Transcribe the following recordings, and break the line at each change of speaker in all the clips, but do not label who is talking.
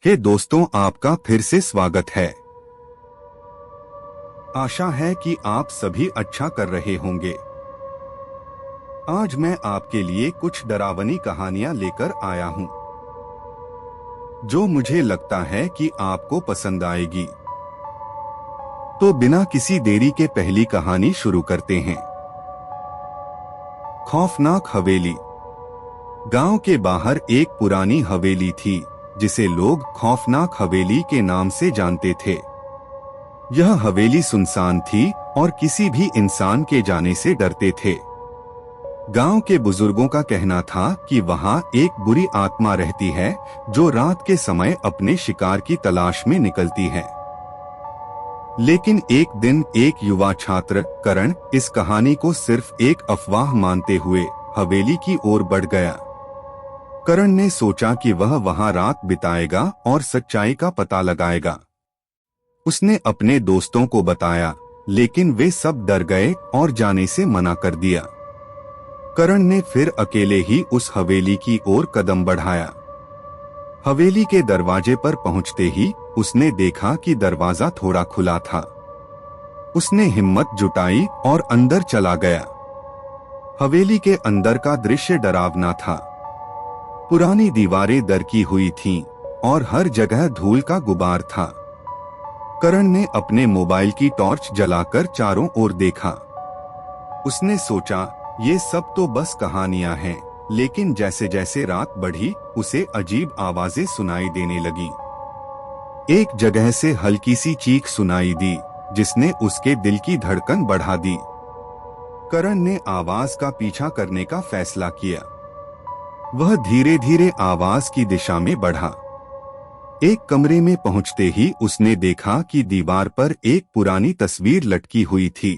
हे दोस्तों, आपका फिर से स्वागत है। आशा है कि आप सभी अच्छा कर रहे होंगे। आज मैं आपके लिए कुछ डरावनी कहानियां लेकर आया हूं, जो मुझे लगता है कि आपको पसंद आएगी। तो बिना किसी देरी के पहली कहानी शुरू करते हैं। खौफनाक हवेली। गांव के बाहर एक पुरानी हवेली थी, जिसे लोग खौफनाक हवेली के नाम से जानते थे। यह हवेली सुनसान थी और किसी भी इंसान के जाने से डरते थे। गांव के बुजुर्गों का कहना था कि वहां एक बुरी आत्मा रहती है, जो रात के समय अपने शिकार की तलाश में निकलती है। लेकिन एक दिन एक युवा छात्र करण इस कहानी को सिर्फ एक अफवाह मानते हुए हवेली की ओर बढ़ गया। करण ने सोचा कि वह वहां रात बिताएगा और सच्चाई का पता लगाएगा। उसने अपने दोस्तों को बताया, लेकिन वे सब डर गए और जाने से मना कर दिया। करण ने फिर अकेले ही उस हवेली की ओर कदम बढ़ाया। हवेली के दरवाजे पर पहुंचते ही उसने देखा कि दरवाजा थोड़ा खुला था। उसने हिम्मत जुटाई और अंदर चला गया। हवेली के अंदर का दृश्य डरावना था। पुरानी दीवारें दरकी हुई थीं और हर जगह धूल का गुबार था। करण ने अपने मोबाइल की टॉर्च जलाकर चारों ओर देखा। उसने सोचा, ये सब तो बस कहानियां हैं, लेकिन जैसे जैसे रात बढ़ी, उसे अजीब आवाजें सुनाई देने लगी। एक जगह से हल्की सी चीख सुनाई दी, जिसने उसके दिल की धड़कन बढ़ा दी। करण ने आवाज का पीछा करने का फैसला किया। वह धीरे धीरे आवाज की दिशा में बढ़ा। एक कमरे में पहुंचते ही उसने देखा कि दीवार पर एक पुरानी तस्वीर लटकी हुई थी।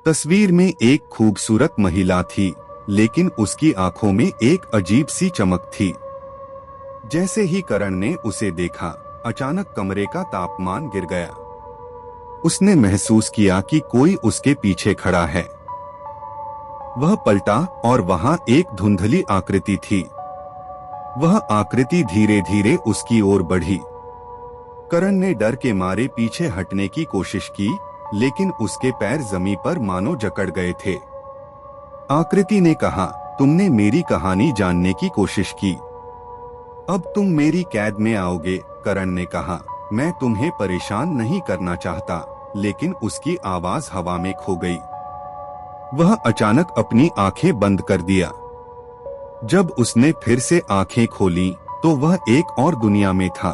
तस्वीर में एक खूबसूरत महिला थी, लेकिन उसकी आंखों में एक अजीब सी चमक थी। जैसे ही करण ने उसे देखा, अचानक कमरे का तापमान गिर गया। उसने महसूस किया कि कोई उसके पीछे खड़ा है। वह पलटा और वहां एक धुंधली आकृति थी। वह आकृति धीरे धीरे उसकी ओर बढ़ी। करण ने डर के मारे पीछे हटने की कोशिश की, लेकिन उसके पैर जमीन पर मानो जकड़ गए थे। आकृति ने कहा, तुमने मेरी कहानी जानने की कोशिश की, अब तुम मेरी कैद में आओगे। करण ने कहा, मैं तुम्हें परेशान नहीं करना चाहता, लेकिन उसकी आवाज हवा में खो गई। वह अचानक अपनी आंखें बंद कर दिया। जब उसने फिर से आंखें खोली, तो वह एक और दुनिया में था।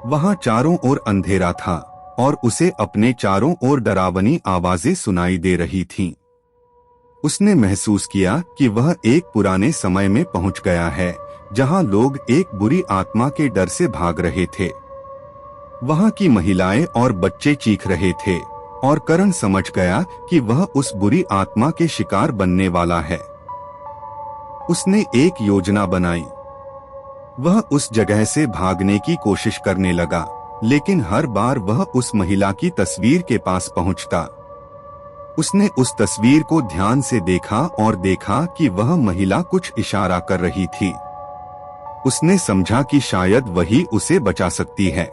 वहां चारों ओर अंधेरा था और उसे अपने चारों ओर डरावनी आवाजें सुनाई दे रही थीं। उसने महसूस किया कि वह एक पुराने समय में पहुंच गया है, जहां लोग एक बुरी आत्मा के डर से भाग रहे थे। वहां की महिलाएं और बच्चे चीख रहे थे, और करण समझ गया कि वह उस बुरी आत्मा के शिकार बनने वाला है। उसने एक योजना बनाई। वह उस जगह से भागने की कोशिश करने लगा, लेकिन हर बार वह उस महिला की तस्वीर के पास पहुंचता। उसने उस तस्वीर को ध्यान से देखा और देखा कि वह महिला कुछ इशारा कर रही थी। उसने समझा कि शायद वही उसे बचा सकती है।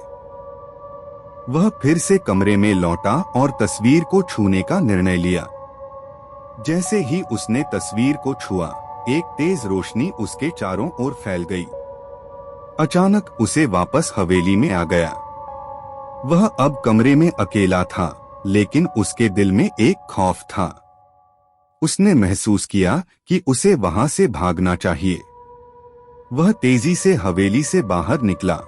वह फिर से कमरे में लौटा और तस्वीर को छूने का निर्णय लिया। जैसे ही उसने तस्वीर को छुआ, एक तेज रोशनी उसके चारों ओर फैल गई। अचानक उसे वापस हवेली में आ गया। वह अब कमरे में अकेला था, लेकिन उसके दिल में एक खौफ था। उसने महसूस किया कि उसे वहां से भागना चाहिए। वह तेजी से हवेली से बाहर निकला।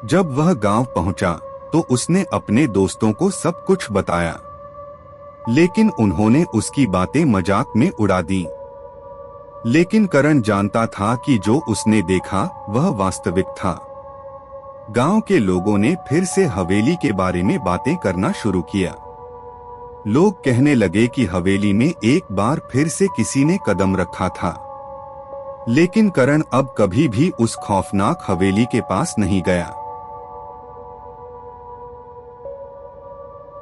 जब वह गांव पहुंचा, तो उसने अपने दोस्तों को सब कुछ बताया, लेकिन उन्होंने उसकी बातें मजाक में उड़ा दी। लेकिन करण जानता था कि जो उसने देखा वह वास्तविक था। गांव के लोगों ने फिर से हवेली के बारे में बातें करना शुरू किया। लोग कहने लगे कि हवेली में एक बार फिर से किसी ने कदम रखा था। लेकिन करण अब कभी भी उस खौफनाक हवेली के पास नहीं गया।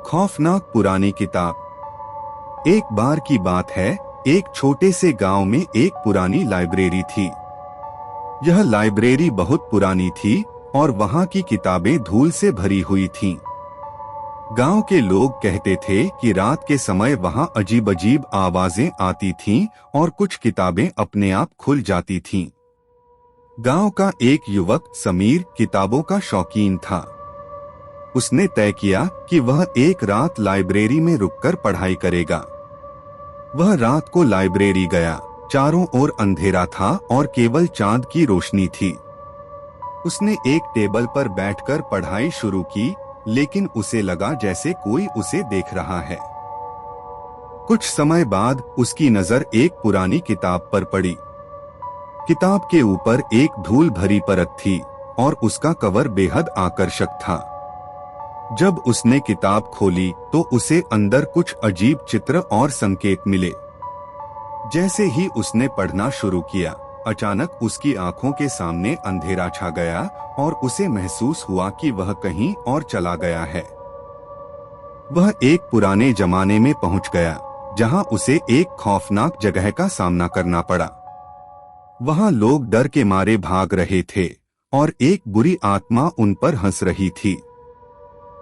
खौफनाक पुरानी किताब। एक बार की बात है, एक छोटे से गांव में एक पुरानी लाइब्रेरी थी। यह लाइब्रेरी बहुत पुरानी थी और वहाँ की किताबें धूल से भरी हुई थीं। गांव के लोग कहते थे कि रात के समय वहाँ अजीब अजीब आवाजें आती थीं और कुछ किताबें अपने आप खुल जाती थीं। गांव का एक युवक समीर किताबों का शौकीन था। उसने तय किया कि वह एक रात लाइब्रेरी में रुककर पढ़ाई करेगा। वह रात को लाइब्रेरी गया। चारों ओर अंधेरा था और केवल चांद की रोशनी थी। उसने एक टेबल पर बैठकर पढ़ाई शुरू की, लेकिन उसे लगा जैसे कोई उसे देख रहा है। कुछ समय बाद उसकी नजर एक पुरानी किताब पर पड़ी। किताब के ऊपर एक धूल भरी परत थी और उसका कवर बेहद आकर्षक था। जब उसने किताब खोली तो उसे अंदर कुछ अजीब चित्र और संकेत मिले। जैसे ही उसने पढ़ना शुरू किया, अचानक उसकी आंखों के सामने अंधेरा छा गया और उसे महसूस हुआ कि वह कहीं और चला गया है। वह एक पुराने जमाने में पहुंच गया, जहां उसे एक खौफनाक जगह का सामना करना पड़ा। वहां लोग डर के मारे भाग रहे थे और एक बुरी आत्मा उन पर हंस रही थी।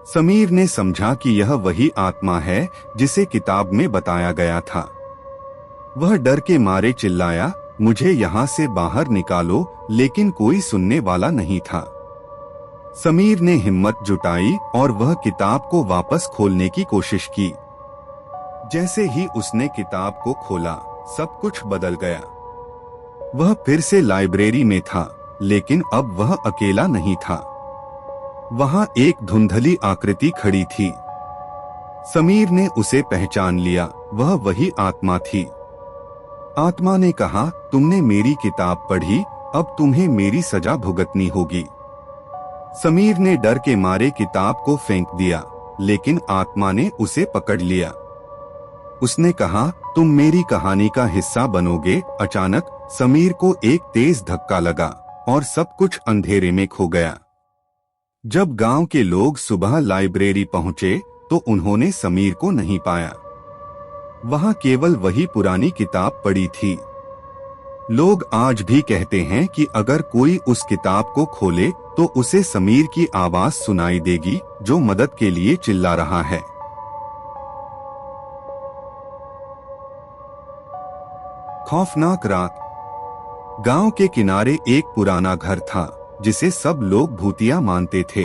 समीर ने समझा कि यह वही आत्मा है जिसे किताब में बताया गया था। वह डर के मारे चिल्लाया, मुझे यहाँ से बाहर निकालो, लेकिन कोई सुनने वाला नहीं था। समीर ने हिम्मत जुटाई और वह किताब को वापस खोलने की कोशिश की। जैसे ही उसने किताब को खोला, सब कुछ बदल गया। वह फिर से लाइब्रेरी में था, लेकिन अब वह अकेला नहीं था। वहां एक धुंधली आकृति खड़ी थी। समीर ने उसे पहचान लिया, वह वही आत्मा थी। आत्मा ने कहा, तुमने मेरी किताब पढ़ी, अब तुम्हें मेरी सजा भुगतनी होगी। समीर ने डर के मारे किताब को फेंक दिया, लेकिन आत्मा ने उसे पकड़ लिया। उसने कहा, तुम मेरी कहानी का हिस्सा बनोगे। अचानक समीर को एक तेज धक्का लगा और सब कुछ अंधेरे में खो गया। जब गांव के लोग सुबह लाइब्रेरी पहुंचे तो उन्होंने समीर को नहीं पाया। वहां केवल वही पुरानी किताब पड़ी थी। लोग आज भी कहते हैं कि अगर कोई उस किताब को खोले तो उसे समीर की आवाज सुनाई देगी, जो मदद के लिए चिल्ला रहा है। खौफनाक रात। गांव के किनारे एक पुराना घर था, जिसे सब लोग भूतिया मानते थे।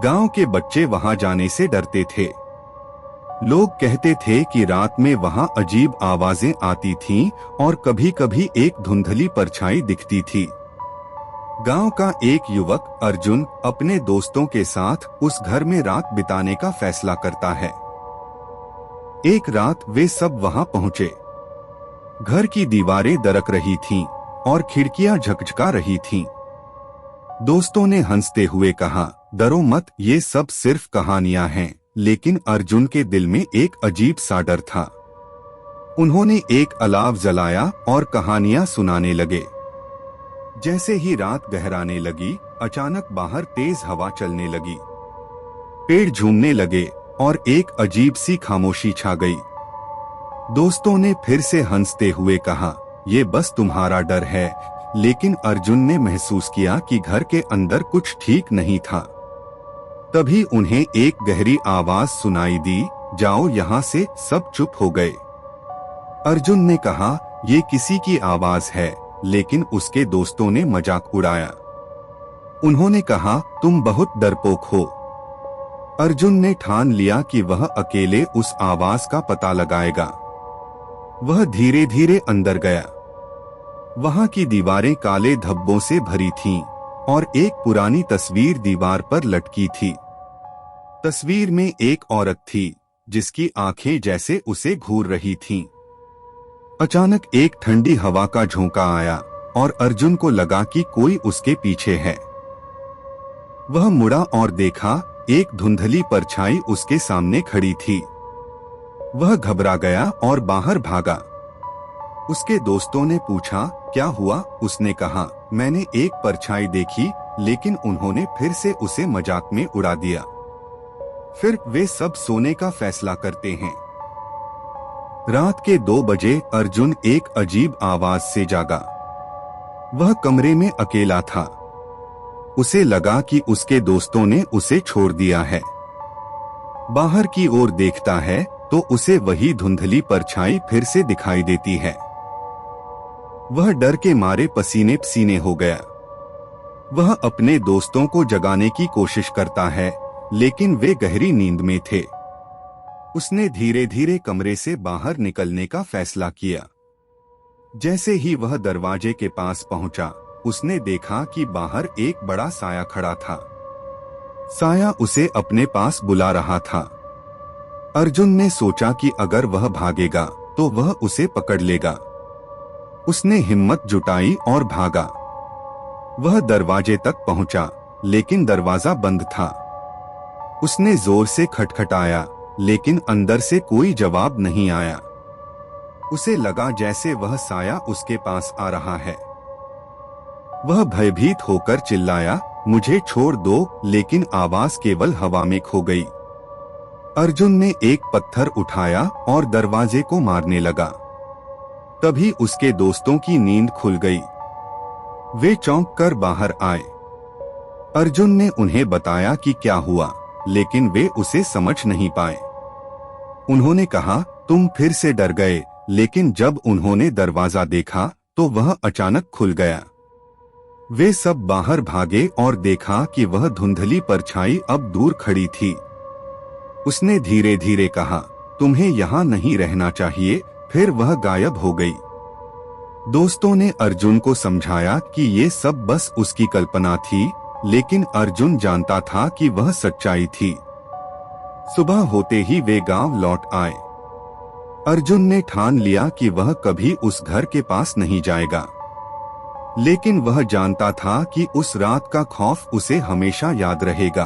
गांव के बच्चे वहां जाने से डरते थे। लोग कहते थे कि रात में वहां अजीब आवाजें आती थीं और कभी कभी एक धुंधली परछाई दिखती थी। गांव का एक युवक अर्जुन अपने दोस्तों के साथ उस घर में रात बिताने का फैसला करता है। एक रात वे सब वहां पहुंचे। घर की दीवारें दरक रही थीं और खिड़कियां झकझका रही थीं। दोस्तों ने हंसते हुए कहा, डरो मत, ये सब सिर्फ कहानियां हैं। लेकिन अर्जुन के दिल में एक अजीब सा डर था। उन्होंने एक अलाव जलाया और कहानियां सुनाने लगे। जैसे ही रात गहराने लगी, अचानक बाहर तेज हवा चलने लगी। पेड़ झूमने लगे और एक अजीब सी खामोशी छा गई। दोस्तों ने फिर से हंसते हुए कहा, ये बस तुम्हारा डर है। लेकिन अर्जुन ने महसूस किया कि घर के अंदर कुछ ठीक नहीं था। तभी उन्हें एक गहरी आवाज सुनाई दी, जाओ यहाँ से। सब चुप हो गए। अर्जुन ने कहा, ये किसी की आवाज है, लेकिन उसके दोस्तों ने मजाक उड़ाया। उन्होंने कहा, तुम बहुत डरपोक हो। अर्जुन ने ठान लिया कि वह अकेले उस आवाज का पता लगाएगा। वह धीरे धीरे अंदर गया। वहां की दीवारें काले धब्बों से भरी थीं और एक पुरानी तस्वीर दीवार पर लटकी थी। तस्वीर में एक औरत थी जिसकी आंखें जैसे उसे घूर रही थीं। अचानक एक ठंडी हवा का झोंका आया और अर्जुन को लगा कि कोई उसके पीछे है। वह मुड़ा और देखा, एक धुंधली परछाई उसके सामने खड़ी थी। वह घबरा गया और बाहर भागा। उसके दोस्तों ने पूछा, क्या हुआ? उसने कहा, मैंने एक परछाई देखी, लेकिन उन्होंने फिर से उसे मजाक में उड़ा दिया। फिर वे सब सोने का फैसला करते हैं। रात के 2 बजे अर्जुन एक अजीब आवाज से जागा। वह कमरे में अकेला था। उसे लगा कि उसके दोस्तों ने उसे छोड़ दिया है। बाहर की ओर देखता है तो उसे वही धुंधली परछाई फिर से दिखाई देती है। वह डर के मारे पसीने पसीने हो गया। वह अपने दोस्तों को जगाने की कोशिश करता है, लेकिन वे गहरी नींद में थे। उसने धीरे धीरे कमरे से बाहर निकलने का फैसला किया। जैसे ही वह दरवाजे के पास पहुंचा, उसने देखा कि बाहर एक बड़ा साया खड़ा था। साया उसे अपने पास बुला रहा था। अर्जुन ने सोचा कि अगर वह भागेगा तो वह उसे पकड़ लेगा। उसने हिम्मत जुटाई और भागा। वह दरवाजे तक पहुंचा, लेकिन दरवाजा बंद था। उसने जोर से खटखटाया, लेकिन अंदर से कोई जवाब नहीं आया। उसे लगा जैसे वह साया उसके पास आ रहा है। वह भयभीत होकर चिल्लाया, मुझे छोड़ दो, लेकिन आवाज केवल हवा में खो गई। अर्जुन ने एक पत्थर उठाया और दरवाजे को मारने लगा। तभी उसके दोस्तों की नींद खुल गई। वे चौंक कर बाहर आए। अर्जुन ने उन्हें बताया कि क्या हुआ, लेकिन वे उसे समझ नहीं पाए। उन्होंने कहा, तुम फिर से डर गए, लेकिन जब उन्होंने दरवाजा देखा तो वह अचानक खुल गया। वे सब बाहर भागे और देखा कि वह धुंधली परछाई अब दूर खड़ी थी। उसने धीरे धीरे कहा, तुम्हें यहाँ नहीं रहना चाहिए, फिर वह गायब हो गई। दोस्तों ने अर्जुन को समझाया कि ये सब बस उसकी कल्पना थी, लेकिन अर्जुन जानता था कि वह सच्चाई थी। सुबह होते ही वे गांव लौट आए। अर्जुन ने ठान लिया कि वह कभी उस घर के पास नहीं जाएगा, लेकिन वह जानता था कि उस रात का खौफ उसे हमेशा याद रहेगा।